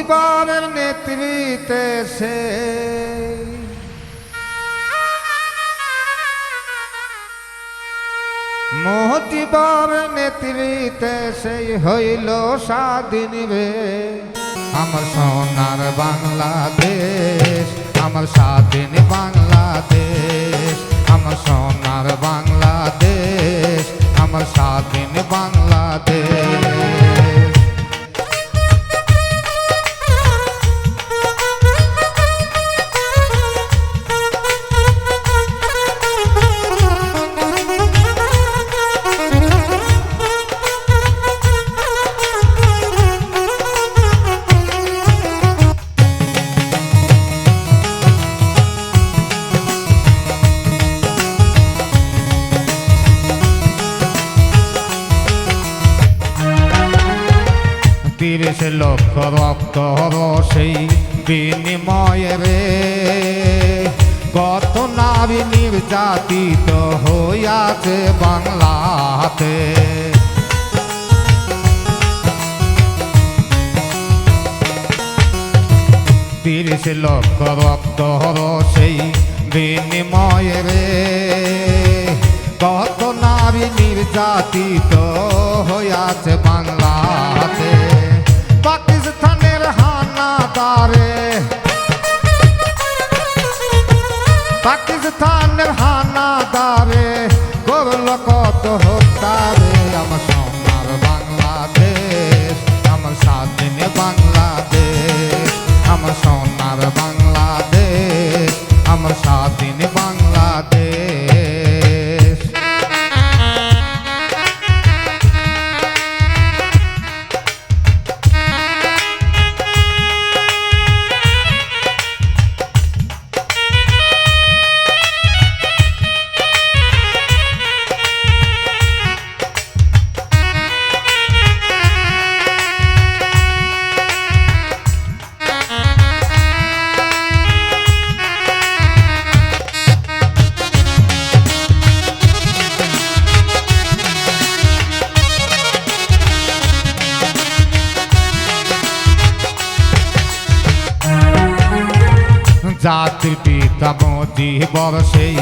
বাবার নেতৃত্বে সে মোহতি বাবার নেতৃত্বে সেই হইল স্বাধীন রে আমার সোনার বাংলাদেশ আমার স্বাধীন বাংলাদেশ আমার সোনার বাংলাদেশ আমার স্বাধীন বাংলাদেশ তিরিশ লক্ষ রক্ত সেই বিনিময়ে রে কত নারী নির্যাতিত হইয়াছে বাংলাতে তিরিশ লক্ষ রক্ত সেই বিনিময়ে রে কত নারী নির্যাতিত হইয়াছে বাংলাতে পাকিস্তানের হানাদারে পাকিস্তানের হানাদারে করল কত হত্যারে আমার সোনার বাংলাদেশ আমার স্বাধীন বাংলাদেশ আমার সোনার বাংলাদেশ আমার স্বাধীন বাংলাদেশ জাতির পিতা মুজিবর সেই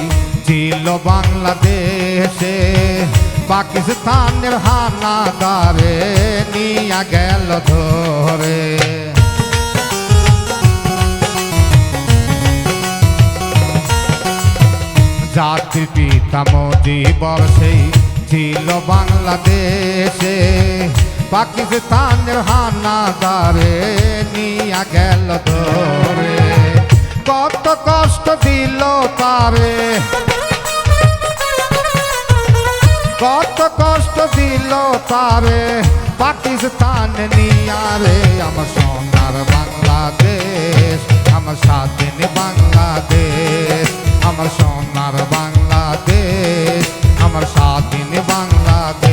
ছিল বাংলাদেশে পাকিস্তানের হানাদারে নিয়া গেল ধরে জাতির পিতা মুজিবর সেই ছিল বাংলাদেশে পাকিস্তানের হানাদারে নিয়া গেল ধরে কত কষ্ট দিল তারে কত কষ্ট দিল তারে পাকিস্তান নিয়ারে আমার সোনার বাংলাদেশ আমার স্বাধীন বাংলাদেশ আমার সোনার বাংলাদেশ আমার স্বাধীন বাংলাদেশ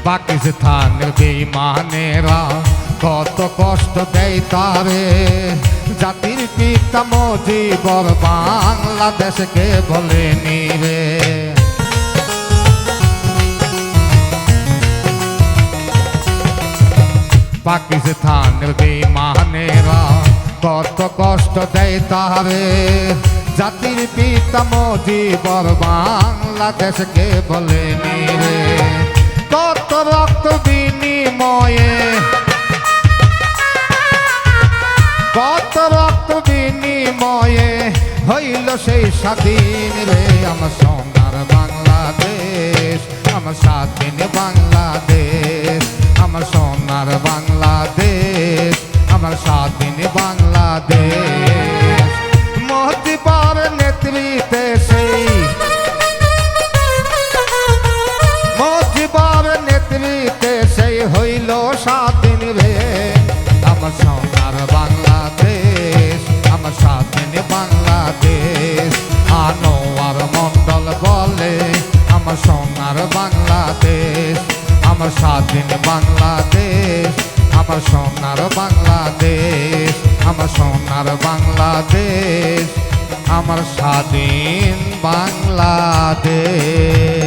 পাকিস্তানের বেঈমানেরা কত কষ্ট দেয় তারে জাতির পিতা মুজিবর বাংলাদেশকে বলেনি রে পাকিস্তানের বেঈমানেরা কত কষ্ট দেয় তারে জাতির পিতা মুজিবর বাংলাদেশকে বলেনি রে কত রক্ত বিনিময়ে কত রক্ত বিনিময়ে হইল সেই স্বাধীন রে আমার সোনার বাংলাদেশ আমার স্বাধীন বাংলাদেশ আমার সোনার বাংলাদেশ আমার স্বাধীন বাংলাদেশ মহতি স্বাধীন বাংলাদেশ, আমার সোনার বাংলাদেশ, আমার সোনার বাংলাদেশ, আমার স্বাধীন বাংলাদেশ।